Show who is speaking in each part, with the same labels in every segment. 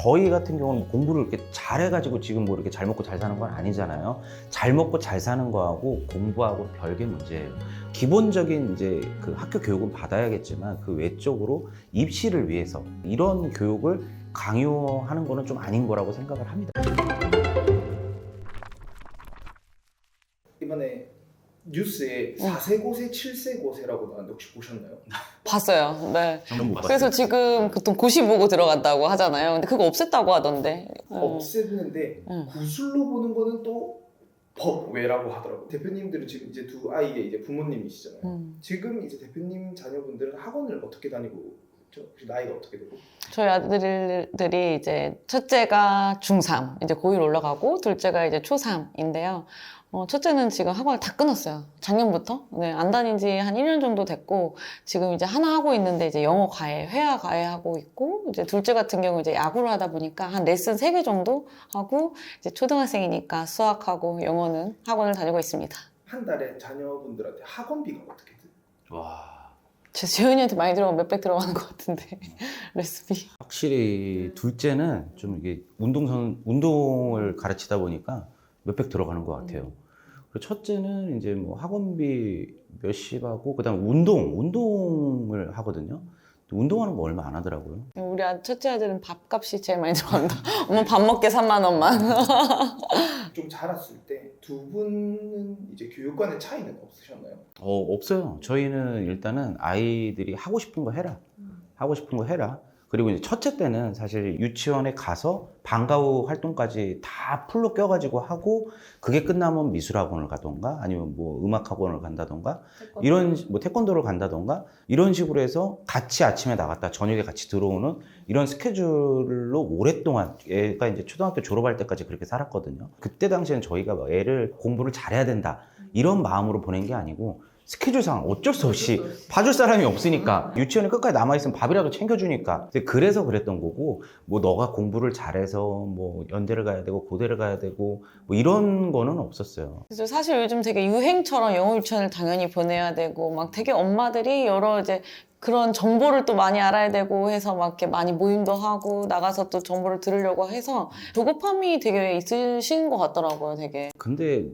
Speaker 1: 저희 같은 경우는 공부를 이렇게 잘해가지고 지금 뭐 이렇게 잘 먹고 잘 사는 건 아니잖아요. 잘 먹고 잘 사는 거하고 공부하고 별개 문제예요. 기본적인 이제 그 학교 교육은 받아야겠지만 그 외적으로 입시를 위해서 이런 교육을 강요하는 거는 좀 아닌 거라고 생각을 합니다.
Speaker 2: 이번에 뉴스에 4세 고세, 7세 고세라고 나왔는데 혹시 보셨나요?
Speaker 3: 봤어요. 네.
Speaker 1: 저는 못
Speaker 3: 그래서
Speaker 1: 봤어요.
Speaker 3: 지금 보통 고시 보고 들어간다고 하잖아요. 근데 그거 없앴다고 하던데.
Speaker 2: 없앴는데 구술로 보는 거는 또 법외라고 하더라고요. 대표님들은 지금 이제 두 아이의 이제 부모님이시잖아요. 지금 이제 대표님 자녀분들은 학원을 어떻게 다니고 있죠? 혹시 나이가 어떻게 되고?
Speaker 3: 저희 아들들이 이제 첫째가 중3, 이제 고1 올라가고 둘째가 이제 초3인데요. 첫째는 지금 학원을 다 끊었어요. 작년부터. 네, 안 다닌 지 한 1년 정도 됐고, 지금 이제 하나 하고 있는데 이제 영어 과외, 회화 과외 하고 있고, 이제 둘째 같은 경우 이제 야구를 하다 보니까 한 레슨 3개 정도 하고, 이제 초등학생이니까 수학하고 영어는 학원을 다니고 있습니다.
Speaker 2: 한 달에 자녀분들한테 학원비가 어떻게 돼요?
Speaker 1: 와.
Speaker 3: 제 재현이한테 많이 들어가면 몇백 들어가는 것 같은데, 레시피.
Speaker 1: 확실히 둘째는 좀 이게 운동을 가르치다 보니까 몇백 들어가는 것 같아요. 그리고 첫째는 이제 뭐 학원비 몇십하고 그다음 운동을 하거든요. 운동하는 거 얼마 안 하더라고요.
Speaker 3: 우리 첫째 아들은 밥값이 제일 많이 들어간다. 엄마 밥 먹게 3만 원만.
Speaker 2: 좀 자랐을 때 두 분은 이제 교육관의 차이는 없으셨나요?
Speaker 1: 없어요. 저희는 일단은 아이들이 하고 싶은 거 해라. 하고 싶은 거 해라. 그리고 이제 첫째 때는 사실 유치원에 가서 방과 후 활동까지 다 풀로 껴가지고 하고 그게 끝나면 미술학원을 가던가 아니면 뭐 음악학원을 간다던가 이런 뭐 태권도를 간다던가 이런 식으로 해서 같이 아침에 나갔다 저녁에 같이 들어오는 이런 스케줄로 오랫동안 애가 이제 초등학교 졸업할 때까지 그렇게 살았거든요. 그때 당시에는 저희가 막 애를 공부를 잘해야 된다 이런 마음으로 보낸 게 아니고 스케줄상 어쩔 수 없이 봐줄 사람이 없으니까 유치원에 끝까지 남아있으면 밥이라도 챙겨주니까 그래서 그랬던 거고 뭐 너가 공부를 잘해서 뭐 연대를 가야 되고 고대를 가야 되고 뭐 이런 거는 없었어요.
Speaker 3: 그래서 사실 요즘 되게 유행처럼 영어 유치원을 당연히 보내야 되고 막 되게 엄마들이 여러 이제 그런 정보를 또 많이 알아야 되고 해서 막 이렇게 많이 모임도 하고 나가서 또 정보를 들으려고 해서 조급함이 되게 있으신 것 같더라고요, 되게.
Speaker 1: 근데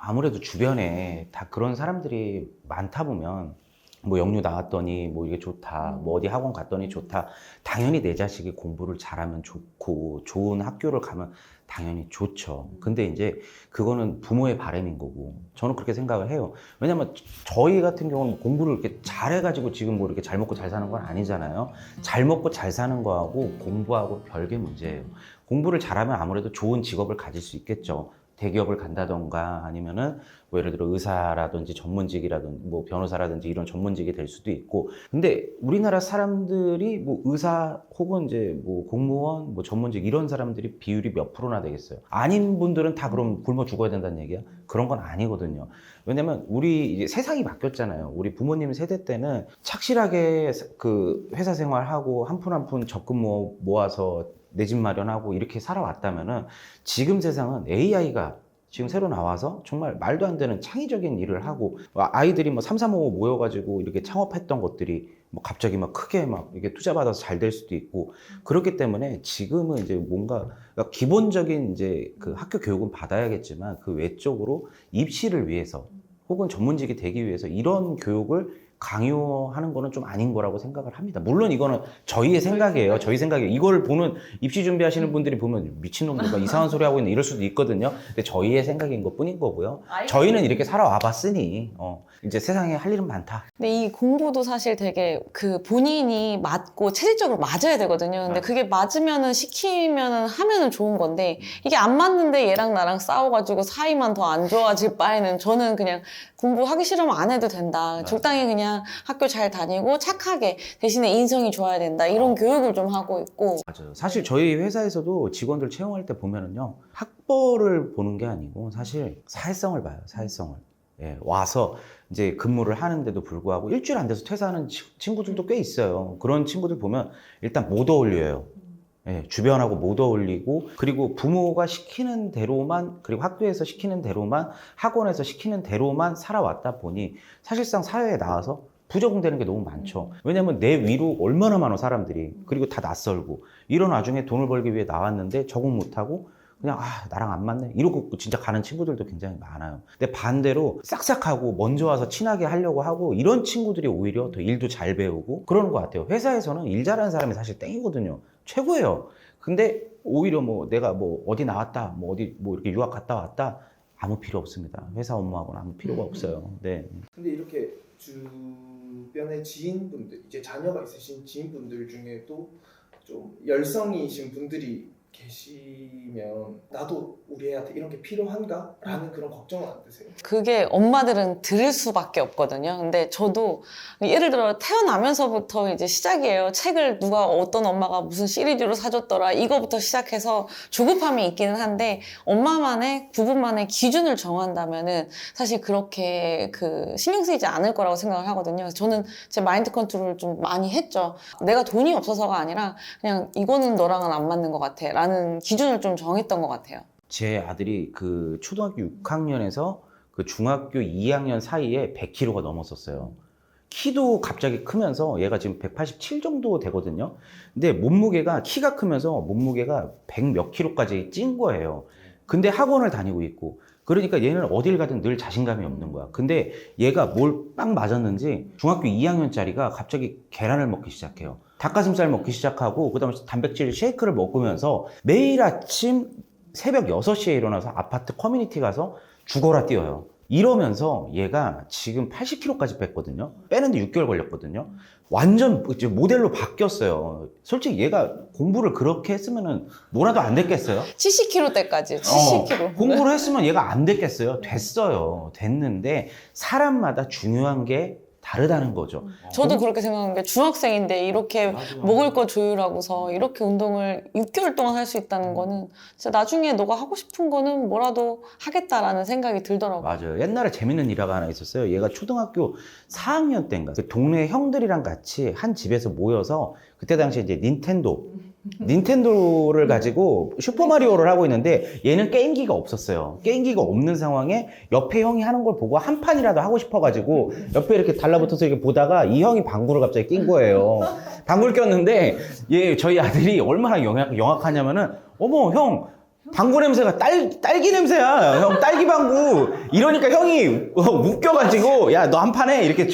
Speaker 1: 아무래도 주변에 다 그런 사람들이 많다 보면 뭐 영유 나왔더니 뭐 이게 좋다 뭐 어디 학원 갔더니 좋다 당연히 내 자식이 공부를 잘하면 좋고 좋은 학교를 가면 당연히 좋죠. 근데 이제 그거는 부모의 바람인 거고 저는 그렇게 생각을 해요. 왜냐면 저희 같은 경우는 공부를 이렇게 잘해가지고 지금 뭐 이렇게 잘 먹고 잘 사는 건 아니잖아요. 잘 먹고 잘 사는 거하고 공부하고 별개 문제예요. 공부를 잘하면 아무래도 좋은 직업을 가질 수 있겠죠. 대기업을 간다던가 아니면은 뭐 예를 들어 의사라든지 전문직이라든지 뭐 변호사라든지 이런 전문직이 될 수도 있고 근데 우리나라 사람들이 뭐 의사 혹은 이제 뭐 공무원 뭐 전문직 이런 사람들이 비율이 몇 프로나 되겠어요? 아닌 분들은 다 그럼 굶어 죽어야 된다는 얘기야? 그런 건 아니거든요. 왜냐면 우리 이제 세상이 바뀌었잖아요. 우리 부모님 세대 때는 착실하게 그 회사 생활하고 한 푼 한 푼 적금 모아서 내 집 마련하고 이렇게 살아왔다면은 지금 세상은 AI가 지금 새로 나와서 정말 말도 안 되는 창의적인 일을 하고 아이들이 뭐 335 모여가지고 이렇게 창업했던 것들이 뭐 갑자기 막 크게 막 이게 투자받아서 잘 될 수도 있고 그렇기 때문에 지금은 이제 뭔가 그러니까 기본적인 이제 그 학교 교육은 받아야겠지만 그 외적으로 입시를 위해서 혹은 전문직이 되기 위해서 이런 교육을 강요하는 거는 좀 아닌 거라고 생각을 합니다. 물론 이거는 저희의 생각이에요. 저희 생각이에요. 이걸 보는 입시 준비하시는 분들이 보면 미친놈들 막 이상한 소리 하고 있는 이럴 수도 있거든요. 근데 저희의 생각인 것 뿐인 거고요. 저희는 이렇게 살아와 봤으니 이제 세상에 할 일은 많다.
Speaker 3: 근데 이 공부도 사실 되게 그 본인이 맞고 체질적으로 맞아야 되거든요. 근데 그게 맞으면은 시키면은 하면은 좋은 건데 이게 안 맞는데 얘랑 나랑 싸워가지고 사이만 더 안 좋아질 바에는 저는 그냥 공부하기 싫으면 안 해도 된다. 적당히 그냥 학교 잘 다니고 착하게 대신에 인성이 좋아야 된다. 이런 교육을 좀 하고 있고.
Speaker 1: 맞아요. 사실 저희 회사에서도 직원들 채용할 때 보면은요, 학벌을 보는 게 아니고 사실 사회성을 봐요. 사회성을. 예, 와서 이제 근무를 하는데도 불구하고 일주일 안 돼서 퇴사하는 친구들도 꽤 있어요. 그런 친구들 보면 일단 못 어울려요. 예, 주변하고 못 어울리고 그리고 부모가 시키는 대로만 그리고 학교에서 시키는 대로만 학원에서 시키는 대로만 살아왔다 보니 사실상 사회에 나와서 부적응되는 게 너무 많죠. 왜냐면 내 위로 얼마나 많은 사람들이, 그리고 다 낯설고, 이런 와중에 돈을 벌기 위해 나왔는데 적응 못하고 그냥 나랑 안 맞네 이러고 진짜 가는 친구들도 굉장히 많아요. 근데 반대로 싹싹하고 먼저 와서 친하게 하려고 하고 이런 친구들이 오히려 더 일도 잘 배우고 그러는 것 같아요. 회사에서는 일 잘하는 사람이 사실 땡이거든요. 최고예요. 근데 오히려 뭐 내가 뭐 어디 나왔다, 뭐 어디 뭐 이렇게 유학 갔다 왔다, 아무 필요 없습니다. 회사 업무하고는 아무 필요가 없어요. 네.
Speaker 2: 근데 이렇게 주변의 지인분들, 이제 자녀가 있으신 지인분들 중에도 좀 열성이신 분들이 계시면 나도 우리 애한테 이런 게 필요한가? 라는 그런 걱정은 안 드세요?
Speaker 3: 그게 엄마들은 들을 수밖에 없거든요. 근데 저도 예를 들어 태어나면서부터 이제 시작이에요. 책을 누가 어떤 엄마가 무슨 시리즈로 사줬더라 이거부터 시작해서 조급함이 있기는 한데 엄마만의 부부만의 기준을 정한다면은 사실 그렇게 신경 쓰이지 않을 거라고 생각을 하거든요. 그래서 저는 제 마인드 컨트롤을 좀 많이 했죠. 내가 돈이 없어서가 아니라 그냥 이거는 너랑은 안 맞는 것 같아 라는 기준을 좀 정했던 것 같아요.
Speaker 1: 제 아들이 그 초등학교 6학년에서 그 중학교 2학년 사이에 100kg가 넘었었어요. 키도 갑자기 크면서 얘가 지금 187 정도 되거든요. 근데 몸무게가, 키가 크면서 몸무게가 100 몇 킬로까지 찐 거예요. 근데 학원을 다니고 있고, 그러니까 얘는 어딜 가든 늘 자신감이 없는 거야. 근데 얘가 뭘 빵 맞았는지 중학교 2학년짜리가 갑자기 계란을 먹기 시작해요. 닭가슴살 먹기 시작하고, 그 다음에 단백질 쉐이크를 먹으면서 매일 아침 새벽 6시에 일어나서 아파트 커뮤니티 가서 죽어라 뛰어요. 이러면서 얘가 지금 80kg까지 뺐거든요. 빼는데 6개월 걸렸거든요. 완전 이제 모델로 바뀌었어요. 솔직히 얘가 공부를 그렇게 했으면은 뭐라도 안 됐겠어요?
Speaker 3: 70kg 때까지 70kg.
Speaker 1: 공부를 했으면 얘가 안 됐겠어요? 됐어요. 됐는데 사람마다 중요한 게 다르다는 거죠.
Speaker 3: 저도 그렇게 생각하는 게 중학생인데 이렇게
Speaker 1: 맞아요.
Speaker 3: 먹을 거 조율하고서 이렇게 운동을 6개월 동안 할 수 있다는 거는 진짜 나중에 너가 하고 싶은 거는 뭐라도 하겠다라는 생각이 들더라고요.
Speaker 1: 맞아요. 옛날에 재밌는 일화가 하나 있었어요. 얘가 초등학교 4학년 때인가 그 동네 형들이랑 같이 한 집에서 모여서 그때 당시에 이제 닌텐도를 가지고 슈퍼마리오를 하고 있는데 얘는 게임기가 없었어요. 게임기가 없는 상황에 옆에 형이 하는 걸 보고 한 판이라도 하고 싶어가지고 옆에 이렇게 달라붙어서 이렇게 보다가 이 형이 방구를 갑자기 낀 거예요. 방구를 꼈는데 저희 아들이 얼마나 영악하냐면은 어머 형 방구 냄새가 딸기 냄새야. 형 딸기 방구. 이러니까 형이 웃겨가지고 야 너 한 판 해 이렇게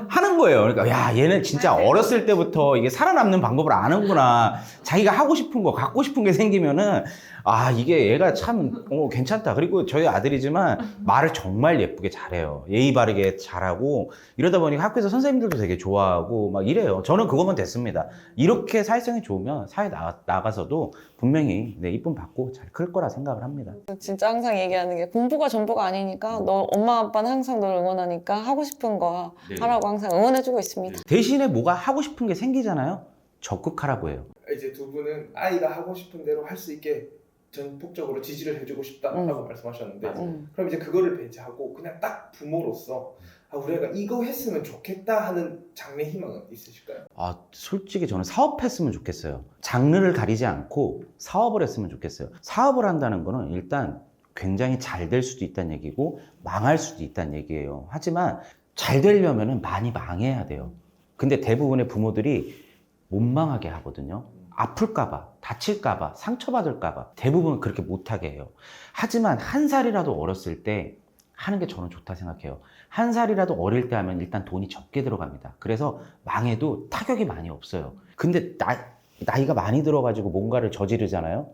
Speaker 1: 하는 거예요. 그러니까 야 얘는 진짜 어렸을 때부터 이게 살아남는 방법을 아는구나. 자기가 하고 싶은 거 갖고 싶은 게 생기면은 이게 얘가 참 괜찮다. 그리고 저희 아들이지만 말을 정말 예쁘게 잘해요. 예의 바르게 잘하고 이러다 보니까 학교에서 선생님들도 되게 좋아하고 막 이래요. 저는 그거면 됐습니다. 이렇게 사회성이 좋으면 사회 나가서도 분명히 이쁨 받고 잘 클 거라 생각을 합니다.
Speaker 3: 진짜 항상 얘기하는 게 공부가 전부가 아니니까 너 엄마 아빠는 항상 널 응원하니까 하고 싶은 거 하라고 항상 응원해주고 있습니다.
Speaker 1: 대신에 뭐가 하고 싶은 게 생기잖아요. 적극하라고 해요.
Speaker 2: 이제 두 분은 아이가 하고 싶은 대로 할 수 있게 전폭적으로 지지를 해주고 싶다라고 말씀하셨는데 그럼 이제 그거를 배제하고 그냥 딱 부모로서 우리 애가 이거 했으면 좋겠다 하는 장래 희망은 있으실까요?
Speaker 1: 솔직히 저는 사업했으면 좋겠어요. 장르를 가리지 않고 사업을 했으면 좋겠어요. 사업을 한다는 거는 일단 굉장히 잘 될 수도 있다는 얘기고 망할 수도 있다는 얘기예요. 하지만 잘 되려면 많이 망해야 돼요. 근데 대부분의 부모들이 못 망하게 하거든요. 아플까봐, 다칠까봐, 상처받을까봐 대부분 그렇게 못하게 해요. 하지만 한 살이라도 어렸을 때 하는 게 저는 좋다 생각해요. 한 살이라도 어릴 때 하면 일단 돈이 적게 들어갑니다. 그래서 망해도 타격이 많이 없어요. 근데 나이가 많이 들어가지고 뭔가를 저지르잖아요.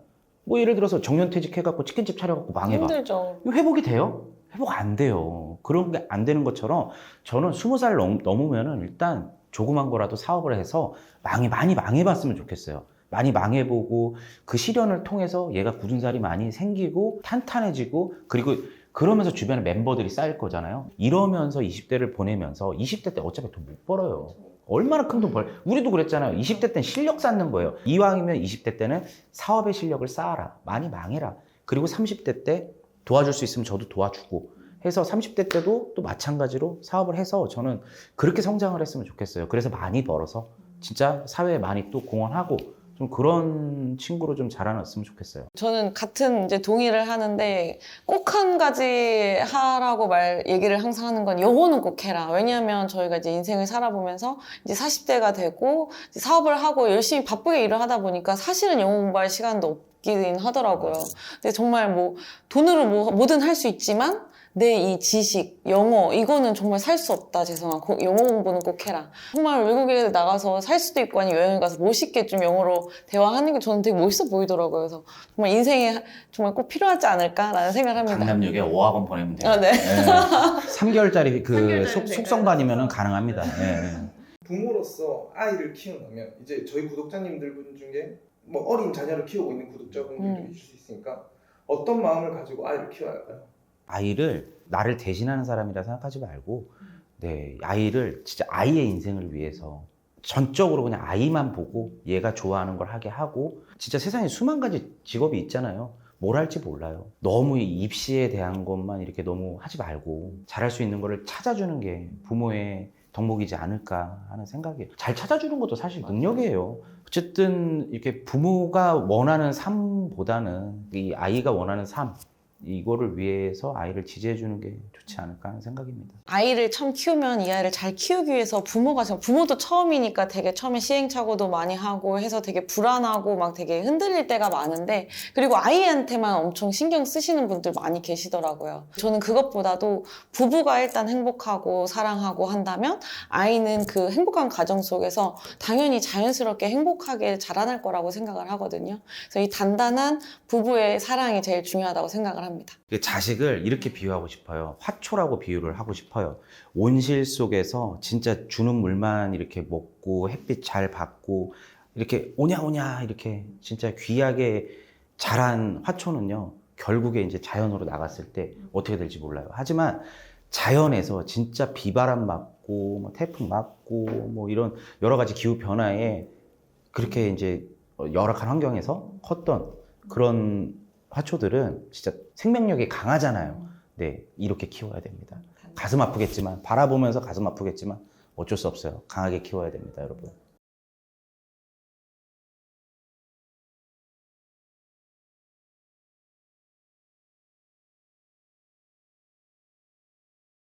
Speaker 1: 뭐 예를 들어서 정년퇴직해갖고 치킨집 차려갖고 망해봐.
Speaker 3: 힘들죠.
Speaker 1: 이거 회복이 돼요? 회복 안 돼요. 그런 게 안 되는 것처럼 저는 20살 넘으면은 일단 조그만 거라도 사업을 해서 많이 망해봤으면 좋겠어요. 많이 망해보고 그 시련을 통해서 얘가 굳은 살이 많이 생기고 탄탄해지고 그리고 그러면서 주변에 멤버들이 쌓일 거잖아요. 이러면서 20대를 보내면서 20대 때 어차피 돈 못 벌어요. 얼마나 큰 돈 우리도 그랬잖아요. 20대 때는 실력 쌓는 거예요. 이왕이면 20대 때는 사업의 실력을 쌓아라. 많이 망해라. 그리고 30대 때 도와줄 수 있으면 저도 도와주고 해서 30대 때도 또 마찬가지로 사업을 해서 저는 그렇게 성장을 했으면 좋겠어요. 그래서 많이 벌어서 진짜 사회에 많이 또 공헌하고 좀 그런 친구로 좀 자라났으면 좋겠어요.
Speaker 3: 저는 같은 이제 동의를 하는데 꼭 한 가지 하라고 얘기를 항상 하는 건 영어는 꼭 해라. 왜냐하면 저희가 이제 인생을 살아보면서 이제 40대가 되고 이제 사업을 하고 열심히 바쁘게 일을 하다 보니까 사실은 영어 공부할 시간도 없긴 하더라고요. 근데 정말 뭐 돈으로 뭐든 할 수 있지만 내 이 지식, 영어 이거는 정말 살 수 없다. 재성아, 영어 공부는 꼭 해라. 정말 외국에 나가서 살 수도 있고 아니 여행 가서 멋있게 좀 영어로 대화하는 게 저는 되게 멋있어 보이더라고요. 그래서 정말 인생에 정말 꼭 필요하지 않을까라는 생각을 합니다.
Speaker 1: 강남역에 5학원 보내면 돼요.
Speaker 3: 아, 네.
Speaker 1: 3개월짜리 그
Speaker 3: 3개월짜리
Speaker 1: 속성반이면 가능합니다.
Speaker 2: 부모로서 아이를 키운다면 이제 저희 구독자님들 분 중에 뭐 어린 자녀를 키우고 있는 구독자분들도 있을 수 있으니까 어떤 마음을 가지고 아이를 키워야 할까요?
Speaker 1: 아이를 나를 대신하는 사람이라 생각하지 말고 네, 아이를 진짜 아이의 인생을 위해서 전적으로 그냥 아이만 보고 얘가 좋아하는 걸 하게 하고 진짜 세상에 수만 가지 직업이 있잖아요. 뭘 할지 몰라요. 너무 입시에 대한 것만 이렇게 너무 하지 말고 잘할 수 있는 거를 찾아주는 게 부모의 덕목이지 않을까 하는 생각이에요. 잘 찾아주는 것도 사실 능력이에요. 어쨌든 이렇게 부모가 원하는 삶보다는 이 아이가 원하는 삶 이거를 위해서 아이를 지지해주는 게 좋지 않을까 하는 생각입니다.
Speaker 3: 아이를 처음 키우면 이 아이를 잘 키우기 위해서 부모도 처음이니까 되게 처음에 시행착오도 많이 하고 해서 되게 불안하고 막 되게 흔들릴 때가 많은데 그리고 아이한테만 엄청 신경 쓰시는 분들 많이 계시더라고요. 저는 그것보다도 부부가 일단 행복하고 사랑하고 한다면 아이는 그 행복한 가정 속에서 당연히 자연스럽게 행복하게 자라날 거라고 생각을 하거든요. 그래서 이 단단한 부부의 사랑이 제일 중요하다고 생각을 합니다.
Speaker 1: 자식을 이렇게 비유하고 싶어요. 화초라고 비유를 하고 싶어요. 온실 속에서 진짜 주는 물만 이렇게 먹고 햇빛 잘 받고 이렇게 오냐오냐 이렇게 진짜 귀하게 자란 화초는요. 결국에 이제 자연으로 나갔을 때 어떻게 될지 몰라요. 하지만 자연에서 진짜 비바람 맞고 뭐 태풍 맞고 뭐 이런 여러 가지 기후 변화에 그렇게 이제 열악한 환경에서 컸던 그런 화초들은 진짜 생명력이 강하잖아요. 네, 이렇게 키워야 됩니다. 가슴 아프겠지만 바라보면서 가슴 아프겠지만 어쩔 수 없어요. 강하게 키워야 됩니다, 여러분.